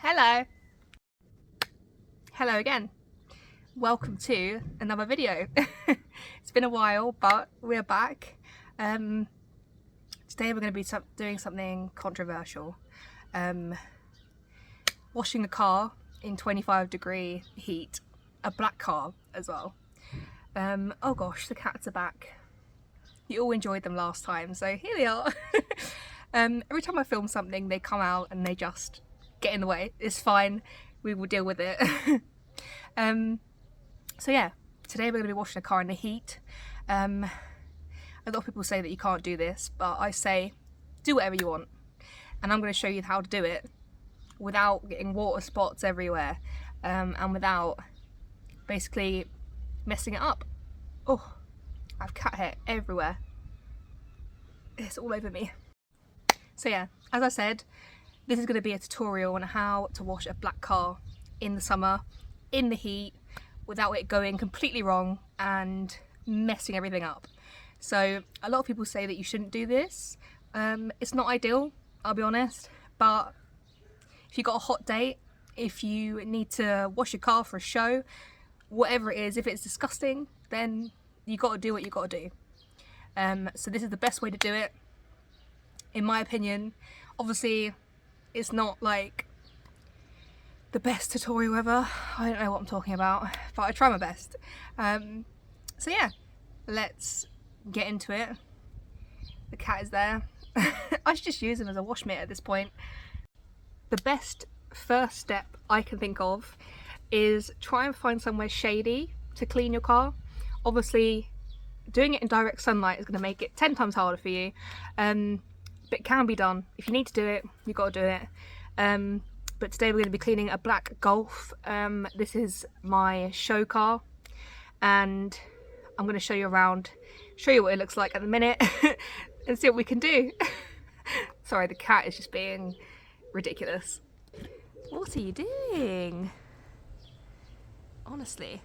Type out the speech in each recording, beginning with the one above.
Hello! Hello again. Welcome to another video. It's been a while, but we're back. Today we're going to be doing something controversial. Washing a car in 25-degree heat. A black car as well. Oh gosh, the cats are back. You all enjoyed them last time, so here they are. Every time I film something, they come out and they just get in the way. It's fine, we will deal with it. So yeah, today we're going to be washing a car in the heat. A lot of people say that you can't do this, but I say do whatever you want, and I'm going to show you how to do it without getting water spots everywhere, and without basically messing it up. Oh, I have cat hair everywhere. It's all over me. So yeah, as I said, this is going to be a tutorial on how to wash a black car in the summer, in the heat, without it going completely wrong and messing everything up. So a lot of people say that you shouldn't do this. It's not ideal, I'll be honest, but if you've got a hot date, if you need to wash your car for a show, whatever it is, if it's disgusting, then you got to do what you got to do. So this is the best way to do it, in my opinion. Obviously, it's not like the best tutorial ever. I don't know what I'm talking about, but I try my best. So yeah, let's get into it. The cat is there. I should just use him as a wash mitt at this point. The best first step I can think of is try and find somewhere shady to clean your car. Obviously, doing it in direct sunlight is going to make it 10 times harder for you, but it can be done. If you need to do it, you've got to do it. But today we're going to be cleaning a black Golf. This is my show car, and I'm going to show you around, show you what it looks like at the minute, and see what we can do. Sorry, the cat is just being ridiculous. What are you doing? Honestly.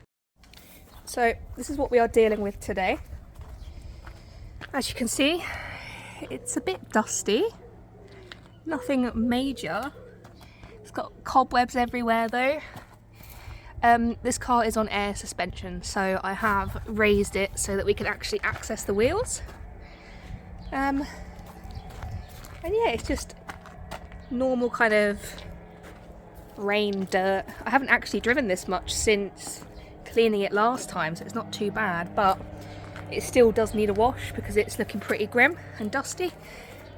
So this is what we are dealing with today. As you can see, it's a bit dusty. Nothing major. It's got cobwebs everywhere though. This car is on air suspension, so I have raised it so that we can actually access the wheels. And yeah, it's just normal kind of rain dirt. I haven't actually driven this much since cleaning it last time, so it's not too bad, but it still does need a wash because it's looking pretty grim and dusty,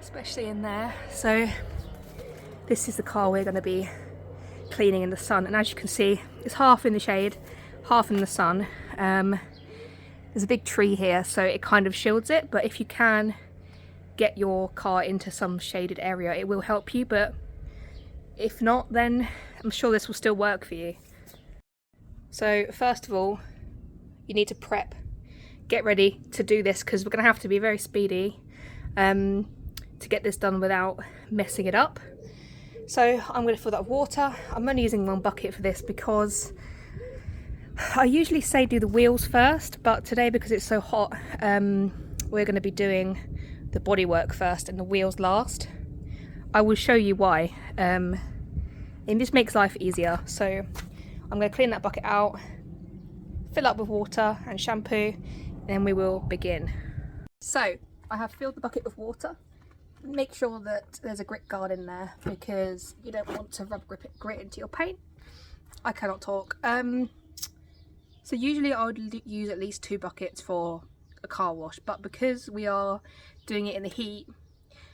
especially in there. So this is the car we're going to be cleaning in the sun, and as you can see, it's half in the shade, half in the sun. There's a big tree here, so it kind of shields it, but if you can get your car into some shaded area, it will help you, but if not, then I'm sure this will still work for you. So first of all, you need to prep. Get ready to do this because we're going to have to be very speedy to get this done without messing it up. So I'm going to fill that with water. I'm only using one bucket for this because I usually say do the wheels first, but today because it's so hot, we're going to be doing the bodywork first and the wheels last. I will show you why. And this makes life easier. So I'm going to clean that bucket out, fill up with water and shampoo, then we will begin. So I have filled the bucket with water. Make sure that there's a grit guard in there because you don't want to rub grit into your paint. I cannot talk. So usually I would use at least 2 buckets for a car wash, but because we are doing it in the heat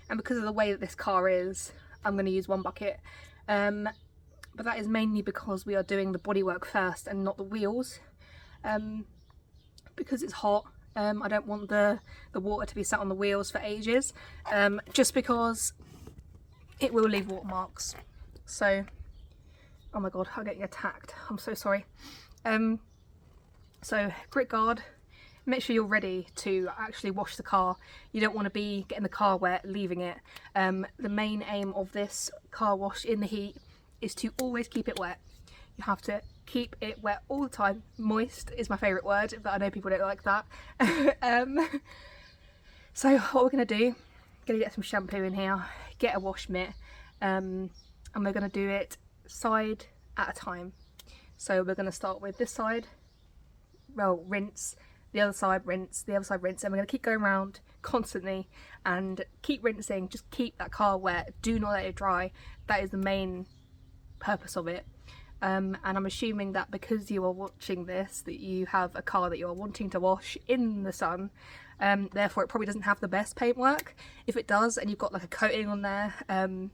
and because of the way that this car is, I'm going to use 1 bucket. But that is mainly because we are doing the bodywork first and not the wheels. Because it's hot, I don't want the water to be sat on the wheels for ages, just because it will leave watermarks. So, oh my god, I'm getting attacked, I'm so sorry. So grit guard, make sure you're ready to actually wash the car. You don't want to be getting the car wet, leaving it. The main aim of this car wash in the heat is to always keep it wet. You have to keep it wet all the time. Moist is my favourite word, but I know people don't like that. So what we're going to do, get some shampoo in here, get a wash mitt, and we're going to do it side at a time. So we're going to start with this side, well, rinse, the other side rinse, the other side rinse, and we're going to keep going around constantly and keep rinsing. Just keep that car wet, do not let it dry. That is the main purpose of it. And I'm assuming that because you are watching this, that you have a car that you are wanting to wash in the sun, therefore it probably doesn't have the best paintwork. If it does, and you've got like a coating on there, and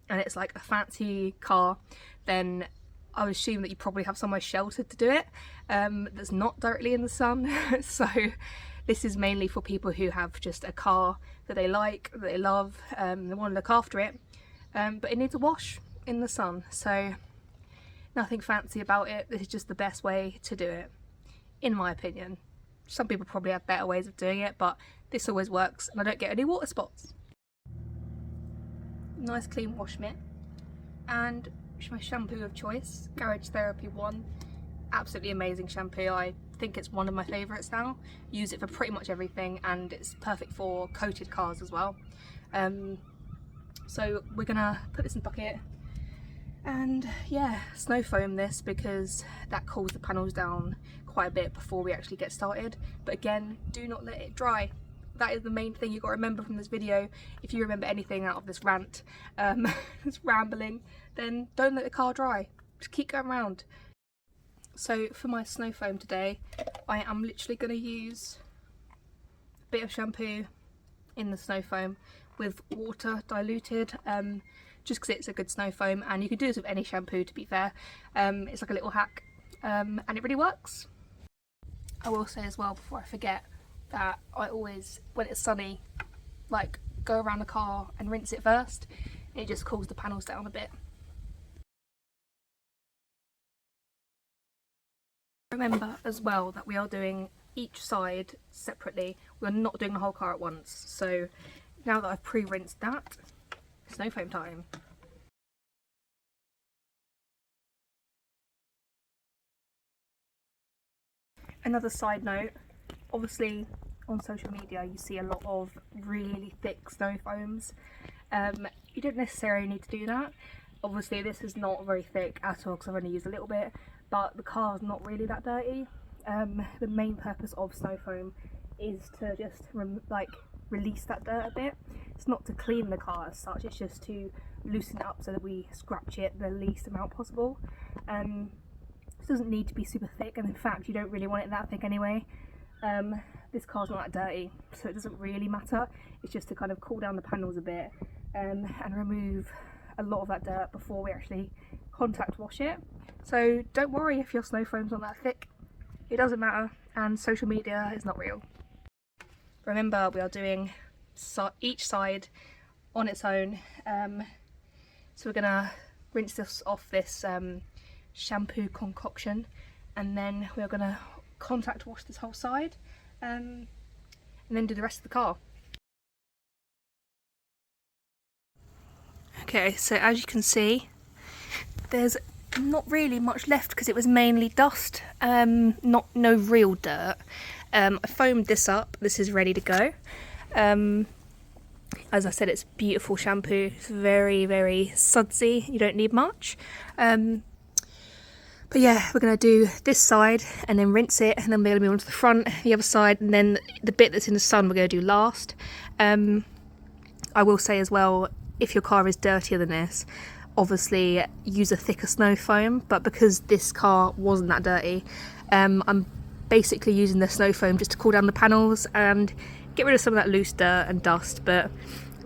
it's like a fancy car, then I would assume that you probably have somewhere sheltered to do it, that's not directly in the sun. So this is mainly for people who have just a car that they like, that they love, they want to look after it, but it needs a wash in the sun. So nothing fancy about it. This is just the best way to do it, in my opinion. Some people probably have better ways of doing it, but this always works and I don't get any water spots. Nice clean wash mitt, and my shampoo of choice, Garage Therapy 1. Absolutely amazing shampoo. I think it's one of my favourites now. Use it for pretty much everything, and it's perfect for coated cars as well. So we're gonna put this in the bucket and yeah, snow foam this, because that cools the panels down quite a bit before we actually get started. But again, do not let it dry. That is the main thing you've got to remember from this video. If you remember anything out of this rant, this rambling, then don't let the car dry. Just keep going around. So for my snow foam today, I am literally going to use a bit of shampoo in the snow foam with water diluted, just because it's a good snow foam, and you can do this with any shampoo, to be fair. It's like a little hack, and it really works. I will say as well, before I forget, that I always, when it's sunny, like go around the car and rinse it first. It just cools the panels down a bit. Remember as well that we are doing each side separately. We're not doing the whole car at once. So now that I've pre-rinsed that, snow foam time. Another side note, obviously on social media you see a lot of really thick snow foams. You don't necessarily need to do that. Obviously this is not very thick at all because I've only used a little bit, but the car's not really that dirty. The main purpose of snow foam is to just release that dirt a bit. It's not to clean the car as such, it's just to loosen it up so that we scratch it the least amount possible. It doesn't need to be super thick, and in fact you don't really want it that thick anyway. This car's not that dirty, so it doesn't really matter. It's just to kind of cool down the panels a bit, and remove a lot of that dirt before we actually contact wash it. So don't worry if your snow foam's not that thick, it doesn't matter, and social media is not real. Remember, we are doing each side on its own. So we're gonna rinse this off this shampoo concoction, and then we're gonna contact wash this whole side, and then do the rest of the car. Okay, so as you can see, there's not really much left because it was mainly dust, no real dirt. I foamed this up, this is ready to go. As I said, it's beautiful shampoo, it's very, very sudsy, you don't need much. But yeah, we're going to do this side and then rinse it, and then we're going to move on to the front, the other side, and then the bit that's in the sun we're going to do last. I will say as well, if your car is dirtier than this, obviously use a thicker snow foam, but because this car wasn't that dirty, I'm basically using the snow foam just to cool down the panels and get rid of some of that loose dirt and dust. But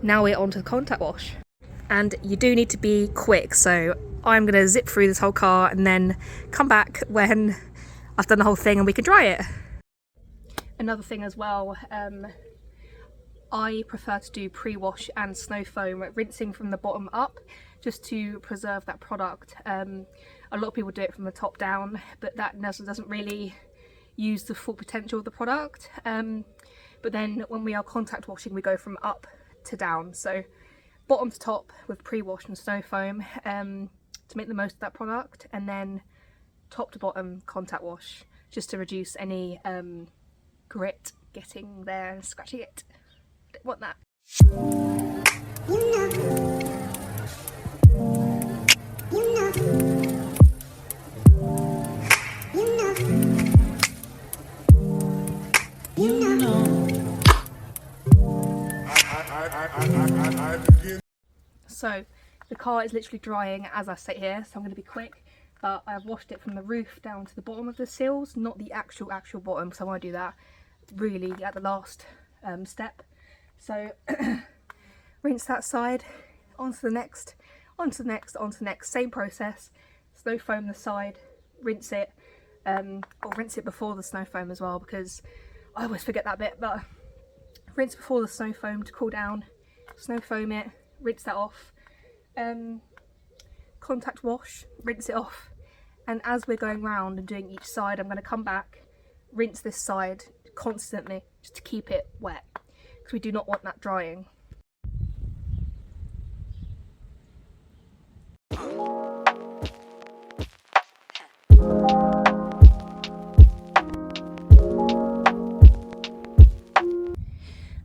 now we're on to the contact wash, and you do need to be quick, so I'm going to zip through this whole car and then come back when I've done the whole thing and we can dry it. Another thing as well, I prefer to do pre-wash and snow foam, rinsing from the bottom up, just to preserve that product. A lot of people do it from the top down, but that doesn't really use the full potential of the product. But then when we are contact washing, we go from up to down. So bottom to top with pre-wash and snow foam, to make the most of that product, and then top to bottom contact wash, just to reduce any grit getting there and scratching it. Don't want that. So the car is literally drying as I sit here, so I'm going to be quick. But I've washed it from the roof down to the bottom of the seals, not the actual bottom, because I want to do that really at the last step. So rinse that side, onto the next, onto the next, onto the next, same process. Snow foam the side, rinse it, or rinse it before the snow foam as well, because I always forget that bit, but rinse before the snow foam to cool down, snow foam it, rinse that off, contact wash, rinse it off, and as we're going round and doing each side, I'm going to come back, rinse this side constantly just to keep it wet, because we do not want that drying.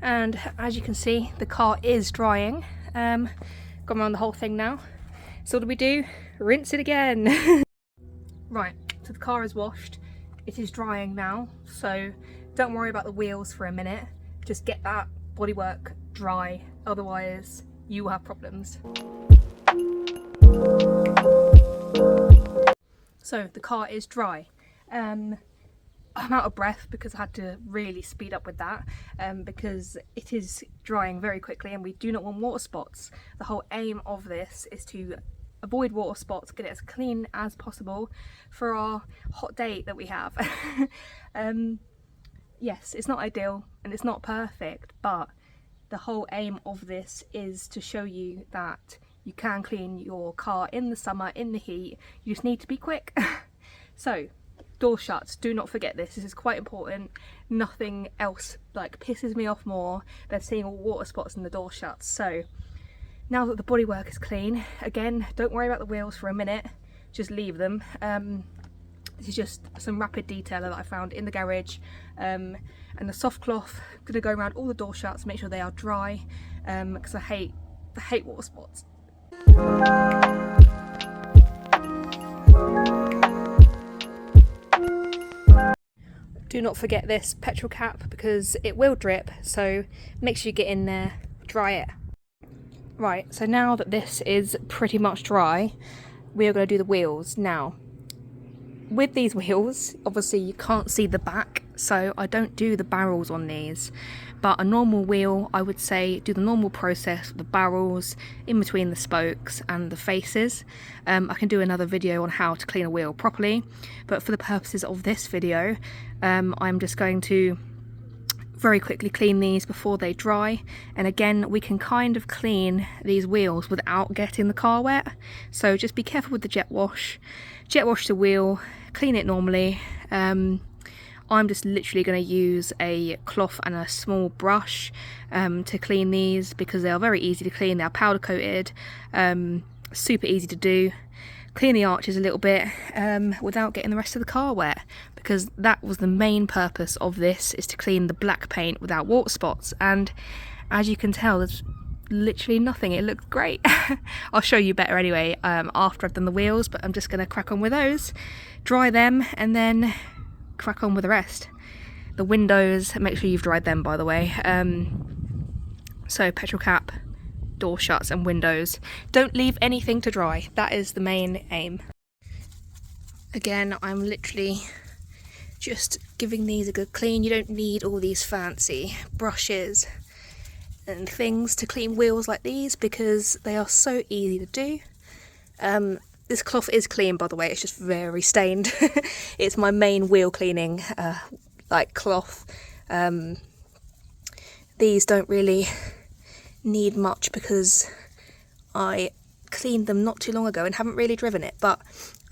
And as you can see, the car is drying. Gone around the whole thing now. So what do we do? Rinse it again. Right, so the car is washed. It is drying now, so don't worry about the wheels for a minute. Just get that bodywork dry, otherwise you will have problems. So the car is dry. I'm out of breath because I had to really speed up with that, because it is drying very quickly and we do not want water spots. The whole aim of this is to avoid water spots, get it as clean as possible for our hot day that we have. Yes, it's not ideal and it's not perfect, but the whole aim of this is to show you that you can clean your car in the summer, in the heat. You just need to be quick. So, door shuts, do not forget this. This is quite important. Nothing else like pisses me off more than seeing all water spots in the door shuts. So now that the bodywork is clean, again, don't worry about the wheels for a minute, just leave them. This is just some rapid detailer that I found in the garage, and the soft cloth. I'm gonna go around all the door shuts, make sure they are dry, because I hate water spots. Do not forget this petrol cap because it will drip, so make sure you get in there, dry it. Right, so now that this is pretty much dry, we are going to do the wheels. Now, with these wheels, obviously you can't see the back, so I don't do the barrels on these. But a normal wheel, I would say do the normal process with the barrels in between the spokes and the faces. I can do another video on how to clean a wheel properly, but for the purposes of this video, I'm just going to very quickly clean these before they dry. And again, we can kind of clean these wheels without getting the car wet, so just be careful with the jet wash. Jet wash the wheel, clean it normally. I'm just literally going to use a cloth and a small brush to clean these because they are very easy to clean. They are powder coated, super easy to do. Clean the arches a little bit without getting the rest of the car wet, because that was the main purpose of this, is to clean the black paint without water spots. And as you can tell, there's literally nothing. It looks great. I'll show you better anyway after I've done the wheels, but I'm just going to crack on with those, dry them, and then crack on with the rest. The windows, make sure you've dried them, by the way. So petrol cap, door shuts and windows. Don't leave anything to dry. That is the main aim. Again, I'm literally just giving these a good clean. You don't need all these fancy brushes and things to clean wheels like these because they are so easy to do. This cloth is clean, by the way, it's just very stained. It's my main wheel cleaning like cloth. These don't really need much because I cleaned them not too long ago and haven't really driven it, but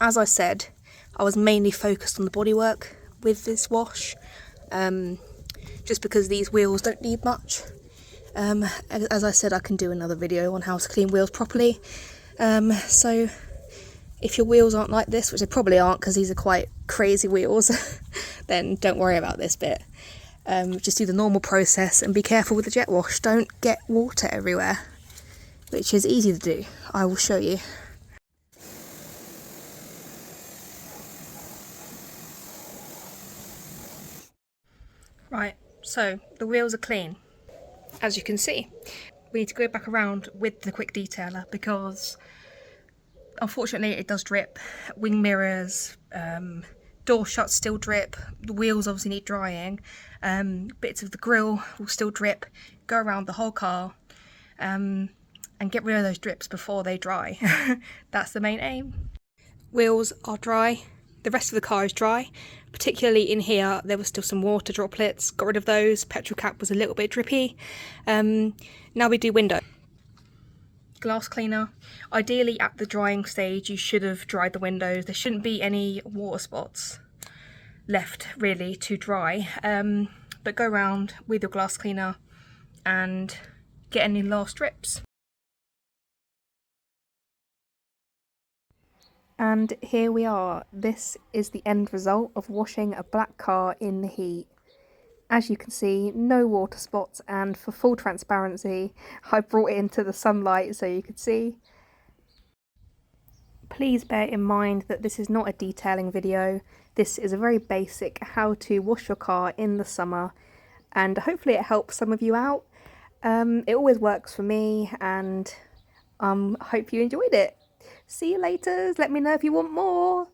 as I said, I was mainly focused on the bodywork with this wash, just because these wheels don't need much. As I said, I can do another video on how to clean wheels properly, so if your wheels aren't like this, which they probably aren't because these are quite crazy wheels, then don't worry about this bit. Just do the normal process and be careful with the jet wash. Don't get water everywhere, which is easy to do. I will show you. Right, so the wheels are clean, as you can see. we need to go back around with the quick detailer because unfortunately it does drip. Wing mirrors, door shuts still drip, the wheels obviously need drying, bits of the grille will still drip. Go around the whole car and get rid of those drips before they dry. That's the main aim. Wheels are dry, the rest of the car is dry, particularly in here there was still some water droplets, got rid of those, petrol cap was a little bit drippy. Now we do window. Glass cleaner. Ideally at the drying stage you should have dried the windows, there shouldn't be any water spots left really to dry, but go around with your glass cleaner and get any last drips. And here we are. This is the end result of washing a black car in the heat. As you can see, no water spots, and for full transparency, I brought it into the sunlight so you could see. Please bear in mind that this is not a detailing video. This is a very basic how to wash your car in the summer, and hopefully it helps some of you out. It always works for me, and I hope you enjoyed it. See you later. Let me know if you want more.